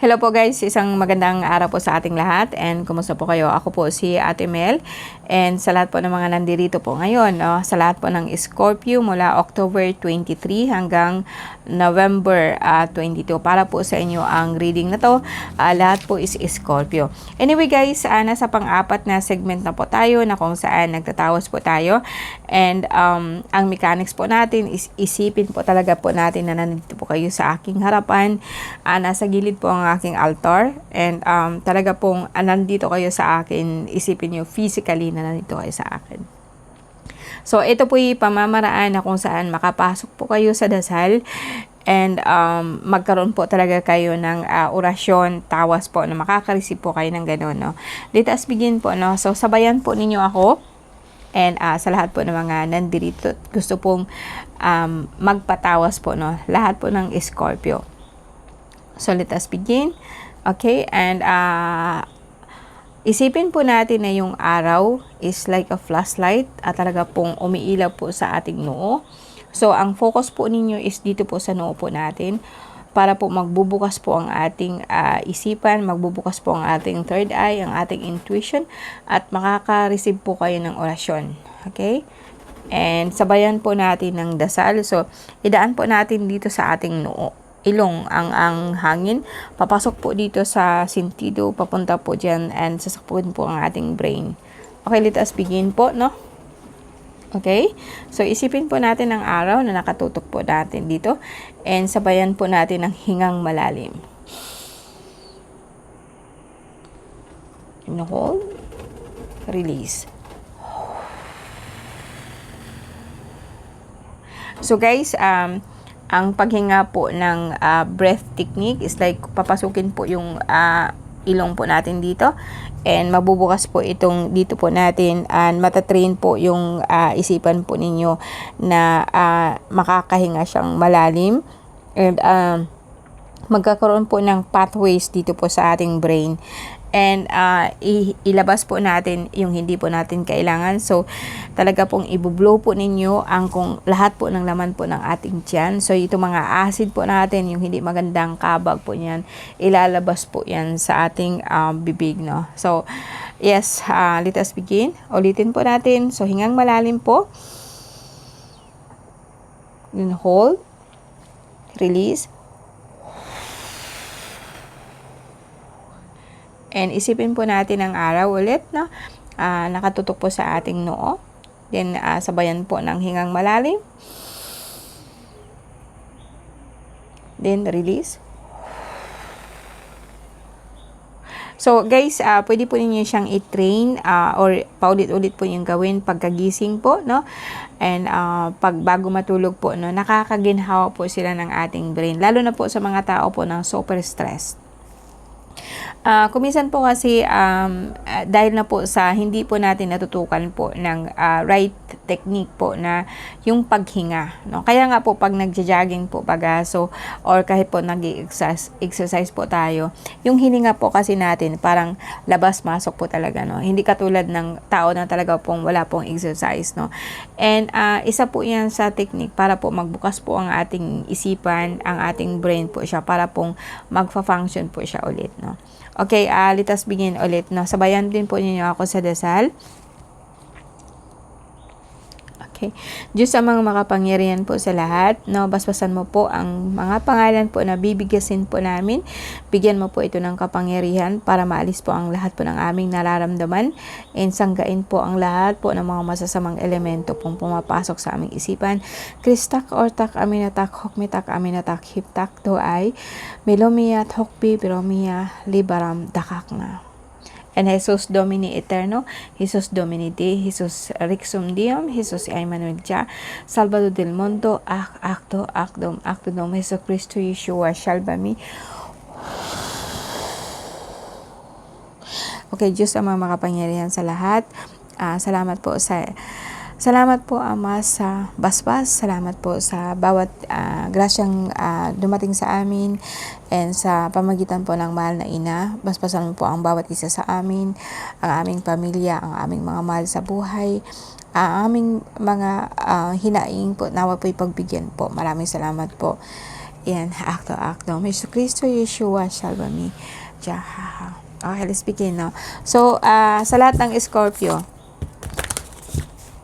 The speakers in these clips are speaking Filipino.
Hello po guys, isang magandang araw po sa ating lahat and kumusta po kayo? Ako po si Ate Mel and sa lahat po ng mga nandirito po ngayon, sa lahat po ng Scorpio mula October 23 hanggang November 22 para po sa inyo ang reading na to, lahat po is Scorpio. Anyway guys, nasa pang-apat na segment na po tayo na kung saan nagtatawas po tayo and ang mechanics po natin is isipin po talaga po natin na nandito po kayo sa aking harapan, nasa gilid po ang aking altar and talaga pong nandito kayo sa akin, isipin nyo physically na nandito kayo sa akin. So ito po yung pamamaraan na kung saan makapasok po kayo sa dasal and magkaroon po talaga kayo ng orasyon, tawas po na makaka-receive po kayo ng gano'n, no? Let us begin po, no? So sabayan po ninyo ako and sa lahat po ng mga nandirito gusto pong magpatawas po, no? Lahat po ng Scorpio. So, let us begin. Okay, and isipin po natin na yung araw is like a flashlight at talaga pong umiilaw po sa ating noo. So, ang focus po ninyo is dito po sa noo po natin para po magbubukas po ang ating isipan, magbubukas po ang ating third eye, ang ating intuition at makaka-receive po kayo ng orasyon. Okay? And sabayan po natin ng dasal. So, idaan po natin dito sa ating noo. Ilong ang hangin papasok po dito sa sentido, papunta po dyan and sasakpuin po ang ating brain. Okay, let us begin po, no? Okay, so isipin po natin ang araw na nakatutok po natin dito and sabayan po natin ng hingang malalim. Hold, release. So guys, ang paghinga po ng breath technique is like papasukin po yung ilong po natin dito and mabubukas po itong dito po natin and matatrain po yung isipan po ninyo na makakahinga siyang malalim and magkakaroon po ng pathways dito po sa ating brain and ilabas po natin yung hindi po natin kailangan. So talaga pong ibublow po ninyo ang kung lahat po ng laman po ng ating tiyan. So ito mga acid po natin, yung hindi magandang kabag po niyan, ilalabas po yan sa ating bibig, no? So yes, let us begin. Ulitin po natin. So hingang malalim po, then hold, release. And isipin po natin ang araw ulit, no? Nakatutok po sa ating noo. Then sabayan po ng hingang malalim. Then release. So guys, pwede po ninyo siyang i-train or paulit-ulit po yung gawin pagkagising po, no? And pag bago matulog po, no, nakakaginhawa po sila ng ating brain. Lalo na po sa mga tao po ng super stressed. Kuminsan po kasi dahil na po sa hindi po natin natutukan po ng right technique po na yung paghinga, no? Kaya nga po pag nagja-jogging po pagaso or kahit po nag-exercise po tayo, yung hininga po kasi natin parang labas-masok po talaga, no? Hindi katulad ng tao na talaga pong wala pong exercise, no? And isa po yan sa technique para po magbukas po ang ating isipan, ang ating brain po siya para pong magfa-function po siya ulit, no? Okay, let us begin ulit, no? Sabayan din po ninyo ako sa dasal. Okay. Diyos sa mga makapangyarihan po sa lahat, no? Basbasan mo po ang mga pangalan po na bibigyasin po namin. Bigyan mo po ito ng kapangyarihan para maalis po ang lahat po ng aming nararamdaman and sanggain po ang lahat po ng mga masasamang elemento pong pumapasok sa aming isipan. Kristak ortak aminatak hokmitak aminatak hiptak doay melomiyat hokbi biromia libaram dakak na. And Jesus Domini Eterno, Jesus Domini Dei, Jesus Rixum Diem, Jesus Emmanuel Dia, Salvador del Mundo, acto, dom, Jesus Cristo, Yeshua, salva me. Okay, Diyos ang mga makapangyarihan sa lahat. Salamat po Ama sa basbas, salamat po sa bawat grasyang dumating sa amin and sa pamagitan po ng mahal na ina. Basbasan mo po ang bawat isa sa amin, ang aming pamilya, ang aming mga mahal sa buhay, ang aming mga hinaing po, nawa po'y pagbigyan po. Maraming salamat po. in. Akto. May Kristo Yeshua, salva me. Jaha. Okay, let's begin, no? So, sa lahat ng Scorpio,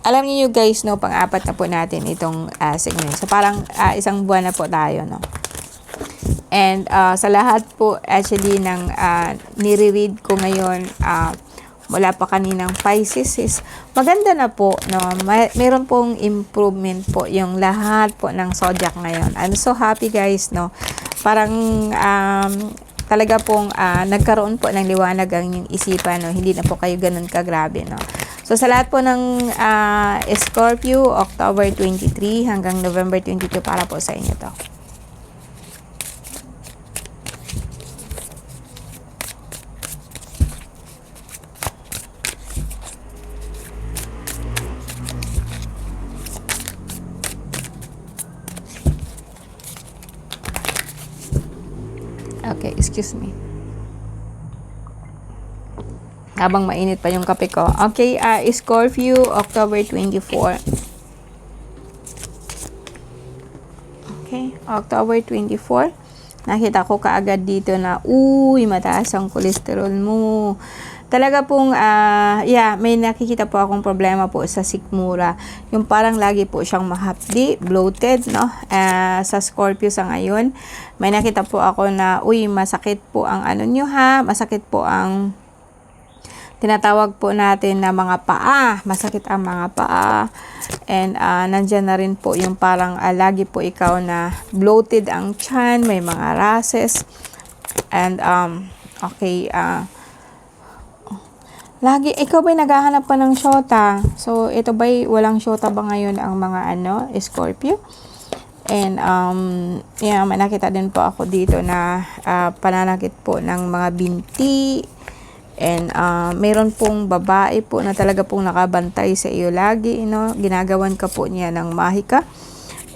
alam niyo guys, no, pang-apat na po natin itong segment. So, parang isang buwan na po tayo, no? And sa lahat po actually ng nire-read ko ngayon, mula pa kaninang Pisces is maganda na po, no? Meron pong improvement po yung lahat po ng zodiac ngayon. I'm so happy guys, no? Parang talaga pong nagkaroon po ng liwanag ang inyong isipan, no? Hindi na po kayo ganun kagrabe, no? So, sa lahat po ng Scorpio, October 23 hanggang November 22 para po sa inyo to. Okay, excuse me. Habang mainit pa yung kape ko. Okay, Scorpio, October 24. Okay, October 24. Nakita ko kaagad dito na, mataas ang cholesterol mo. Talaga pong, may nakikita po akong problema po sa sikmura. Yung parang lagi po siyang mahapdi, bloated, no? Sa Scorpio sa ngayon, may nakita po ako na, masakit po ang ano nyo ha, masakit po ang tinatawag po natin na mga paa, masakit ang mga paa, and nandyan na rin po yung parang lagi po ikaw na bloated ang tiyan, may mga rashes, and lagi, ikaw ba'y naghahanap pa ng syota? So, ito ba'y walang syota ba ngayon ang mga Scorpio? And, may nakita din po ako dito na pananakit po ng mga binti. And, meron pong babae po na talaga pong nakabantay sa iyo lagi, ginagawan ka po niya ng mahika.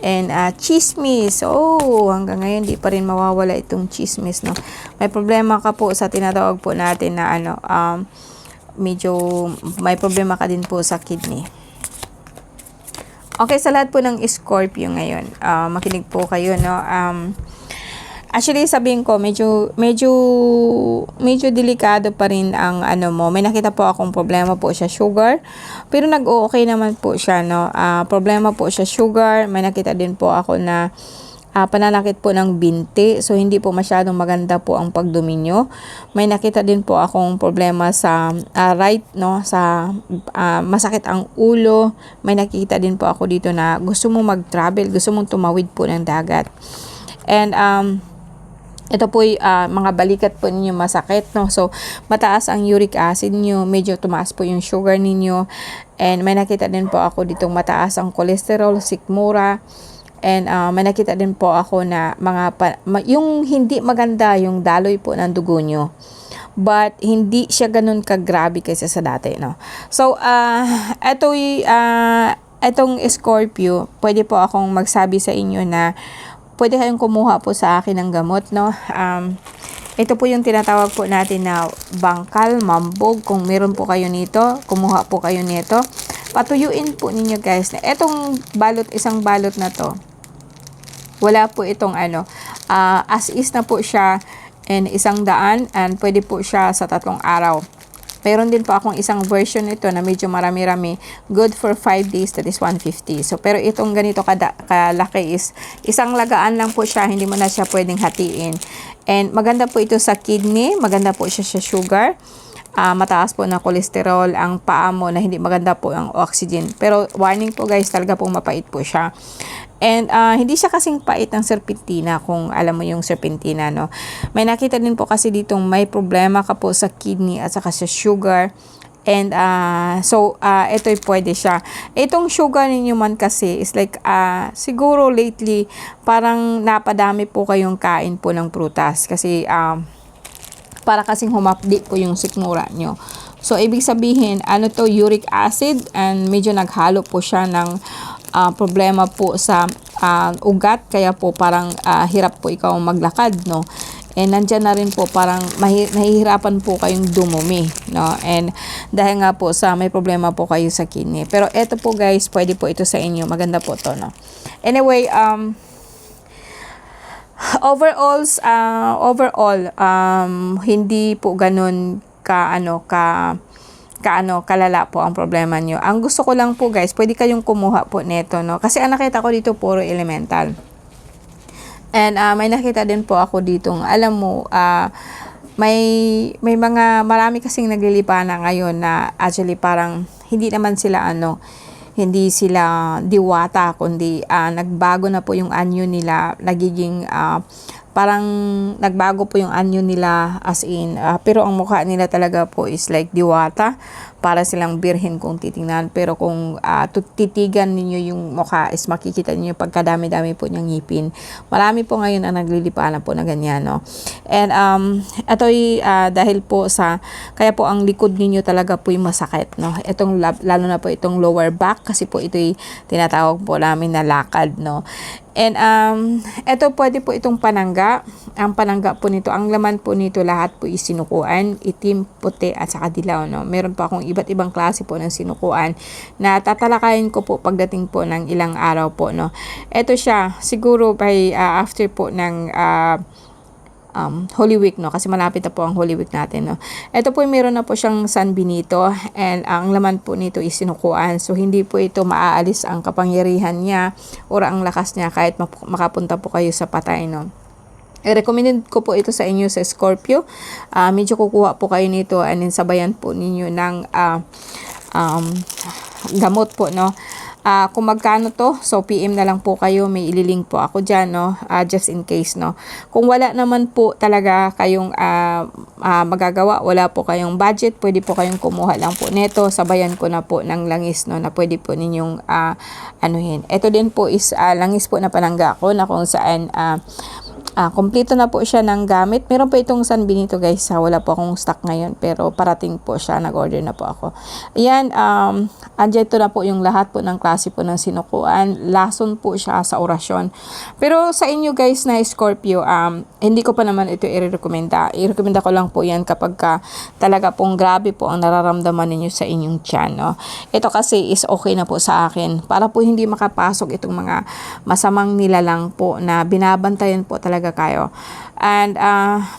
And, chismis. Hanggang ngayon, di pa rin mawawala itong chismis, no? May problema ka po sa tinatawag po natin na medyo may problema ka din po sa kidney. Okay, sa lahat po ng Scorpio ngayon, makinig po kayo, no? Actually, sabihin ko, medyo delikado pa rin ang mo. May nakita po akong problema po siya sugar, pero nag-okay naman po siya, no? Problema po siya sugar. May nakita din po ako na pananakit po ng binti. So, hindi po masyadong maganda po ang pagdumi nyo. May nakita din po akong problema sa right, no? Sa masakit ang ulo. May nakita din po ako dito na gusto mong mag-travel, gusto mong tumawid po ng dagat. And, ito po mga balikat po ninyo masakit, no? So, mataas ang uric acid nyo, medyo tumaas po yung sugar ninyo. And, may nakita din po ako ditong mataas ang cholesterol, sikmura. And may nakita din po ako na yung hindi maganda yung daloy po ng dugo nyo. But hindi siya ganun kagrabe kaysa sa dati, no? So, etong Scorpio, pwede po akong magsabi sa inyo na pwede kayong kumuha po sa akin ng gamot, no? Ito po yung tinatawag po natin na bangkal, mambog. Kung meron po kayo nito, kumuha po kayo nito. Patuyuin po ninyo guys. Etong isang balot na to, wala po itong as is na po siya, and 100, and pwede po siya sa 3 araw. Meron din po akong isang version nito na medyo marami-rami, good for 5 days, that is 150. So, pero itong ganito kalaki is isang lagaan lang po siya, hindi mo na siya pwedeng hatiin. And maganda po ito sa kidney, maganda po siya sa sugar. Mataas po na cholesterol, ang paa mo na hindi maganda po ang oxygen. Pero warning po guys, talaga pong mapait po siya. And hindi siya kasing pait ng serpentina, kung alam mo yung serpentina, no? May nakita din po kasi ditong may problema ka po sa kidney at saka sa sugar. And ito'y pwede siya. Itong sugar ninyo man kasi is like, siguro lately, parang napadami po kayong kain po ng prutas. Kasi, para kasing humapdi po yung sikmura nyo. So, ibig sabihin, uric acid, and medyo naghalo po siya ng problema po sa ugat, kaya po parang hirap po ikaw maglakad, no? And nandyan na rin po parang nahihirapan po kayong dumumi, no? And dahil nga po sa may problema po kayo sa kidney. Pero eto po guys, pwede po ito sa inyo. Maganda po to, no? Anyway, Overall, hindi po ganun kalala po ang problema nyo. Ang gusto ko lang po guys, pwede kayong kumuha po neto, no? Kasi ang nakita ko dito puro elemental. And may nakita din po ako ditong, alam mo, may mga marami kasing naglilipana ngayon na actually parang hindi sila diwata, kundi nagbago na po yung anyo nila, nagiging parang nagbago po yung anyo nila, as in pero ang mukha nila talaga po is like diwata, para silang birhen kung titingnan. Pero kung titigan ninyo yung mukha is makikita niyo pagkadami-dami po niyang ngipin. Marami po ngayon ang naglilipana po na ganyan, no? And ito'y dahil po kaya po ang likod ninyo talaga po yung masakit, no? Itong lalo na po itong lower back, kasi po ito'y tinatawag po namin na lakad, no? And ito pwede po itong panangga. Ang panangga po nito, ang laman po nito lahat po is sinukuan, itim, puti at saka dilaw, no? Meron pa akong iba't ibang klase po ng sinukuan na tatalakayin ko po pagdating po ng ilang araw po, no? Ito siya siguro by after po ng Holy Week, no? Kasi malapit na po ang Holy Week natin, no? Ito po meron na po siyang San Benito, and ang laman po nito is sinukuan. So hindi po ito maaalis ang kapangyarihan niya or ang lakas niya kahit makapunta po kayo sa patay, no? I-recommend ko po ito sa inyo sa Scorpio. Medyo kukuha po kayo nito, and then sabayan po ninyo ng gamot po, no? Kung magkano to, so PM na lang po kayo, may ililink po ako dyan, no? Just in case, no? Kung wala naman po talaga kayong magagawa, wala po kayong budget, pwede po kayong kumuha lang po neto, sabayan ko na po ng langis, no? Na pwede po ninyong anuhin. Ito din po is langis po na panangga ko, na kung saan kompleto na po siya ng gamit. Meron pa itong San Benito guys, wala po akong stock ngayon, pero parating po siya, nag-order na po ako. Ayan, andito na po yung lahat po ng klase po ng sinukuan. Lason po siya sa orasyon. Pero sa inyo guys na Scorpio, hindi ko pa naman ito i-recommenda. I-recommenda ko lang po yan kapag talaga pong grabe po ang nararamdaman ninyo sa inyong tiyan, no? Ito kasi is okay na po sa akin, para po hindi makapasok itong mga masamang nilalang po na binabantayan po talaga kayo. And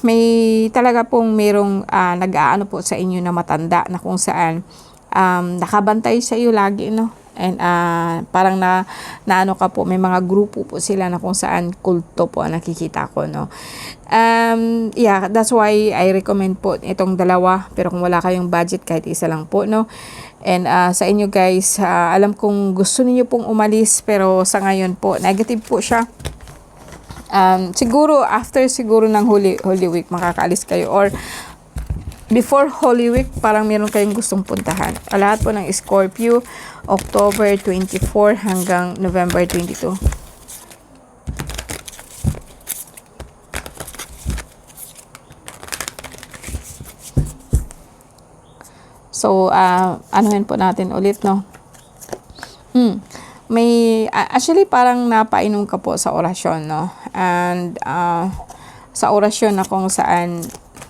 may talaga pong merong nag-aano po sa inyo na matanda, na kung saan nakabantay sa iyo lagi, no? And parang naano ka po, may mga grupo po sila na kung saan kulto po ang nakikita ko, no? Yeah, that's why I recommend po itong dalawa, pero kung wala kayong budget, kahit isa lang po, no? And sa inyo guys, alam kong gusto niyo pong umalis, pero sa ngayon po negative po siya. Siguro after ng Holy Week makakaalis kayo, or before Holy Week parang meron kayong gustong puntahan. Lahat po ng Scorpio, October 24 hanggang November 22. So anuhin po natin ulit, no? May actually parang napainom ka po sa orasyon, no? And sa orasyon na kung saan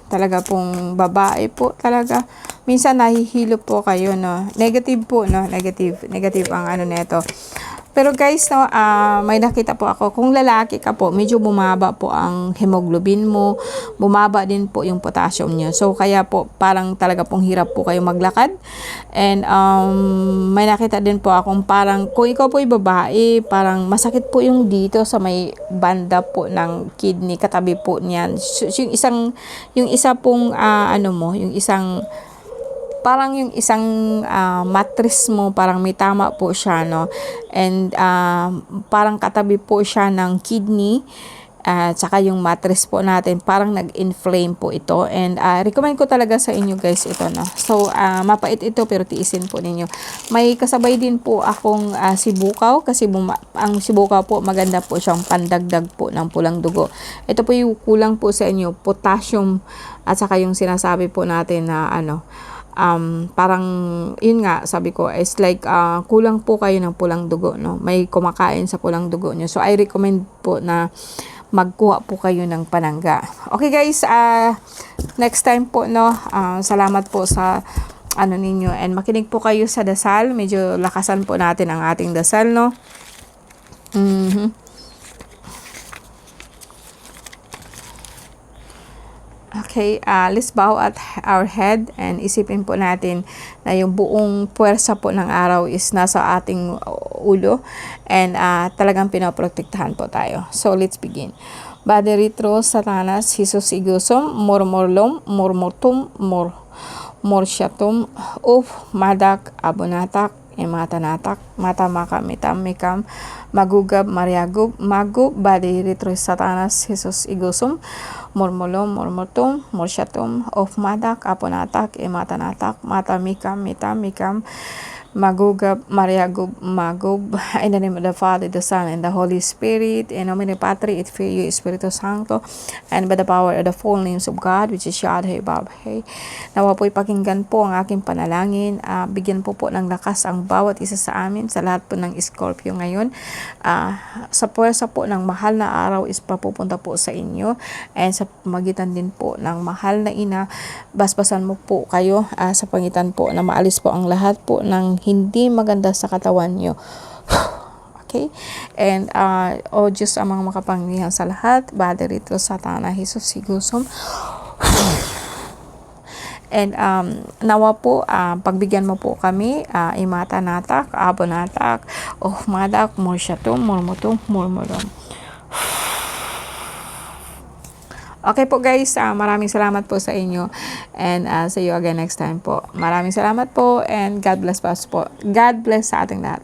talaga pong babae po talaga, minsan nahihilo po kayo, no? Negative po, no? Negative ang ano neto. Pero guys, no, may nakita po ako, kung lalaki ka po, medyo bumaba po ang hemoglobin mo, bumaba din po yung potassium nyo. So, kaya po, parang talaga pong hirap po kayo maglakad. And, may nakita din po akong parang, kung ikaw po yung babae, parang masakit po yung dito sa may banda po ng kidney, katabi po niyan. Yung isa pong, parang yung isang mattress mo, parang may tama po siya, no? And parang katabi po siya ng kidney, tsaka yung mattress po natin, parang nag-inflame po ito. And recommend ko talaga sa inyo guys ito, no? So mapait ito, pero tiisin po ninyo. May kasabay din po akong sibukaw, kasi ang sibukaw po, maganda po siyang pandagdag po ng pulang dugo. Ito po yung kulang po sa inyo, potassium, at saka yung sinasabi po natin na parang yun nga, sabi ko is like kulang po kayo ng pulang dugo, no? May kumakain sa pulang dugo nyo. So I recommend po na magkuha po kayo ng panangga. Okay guys, next time po, no, salamat po sa ano ninyo, and makinig po kayo sa dasal. Medyo lakasan po natin ang ating dasal, no? Okay, let's bow at our head and isipin po natin na yung buong puwersa po ng araw is nasa ating ulo and talagang pinoprotektahan po tayo. So, let's begin. Baderitro Satanas, Jesus Igusum, Mormorlom, Mormortum, Morsyatum, Madak, Abonatak, Imatanatak, Matamaka, Mitam, Magugab, Mariagub, Magub, Baderitro Satanas, Jesus Igusum, Mormolom, Mormotum, Morsyatum, Madak, Aponatak, Imatanatak, Matamikam, Mitam, Magugab, Mariagub, Magub, in the name of the Father, the Son, and the Holy Spirit, in nomine Patri, et Filii, Espiritu Sancto, and by the power of the full names of God, which is Yahweh, Babhe. Nawa po'y pakinggan po ang aking panalangin, bigyan po ng lakas ang bawat isa sa amin, sa lahat po ng Scorpio ngayon. Sa puwersa po ng mahal na araw is papupunta po sa inyo, and sa magitan din po ng mahal na ina, basbasan mo po kayo sa pangitan po na maalis po ang lahat po ng hindi maganda sa katawan nyo. Okay? And, Diyos amang makapangyarihan sa lahat, Baderitro Satana, Jesus Igusum. And, nawa po, pagbigyan mo po kami, Imatanatak, Abonatak, Madak, Morsyatum, Mormotum, Mormolom. Okay po guys, maraming salamat po sa inyo and see you again next time po. Maraming salamat po and God bless po. God bless sa ating lahat.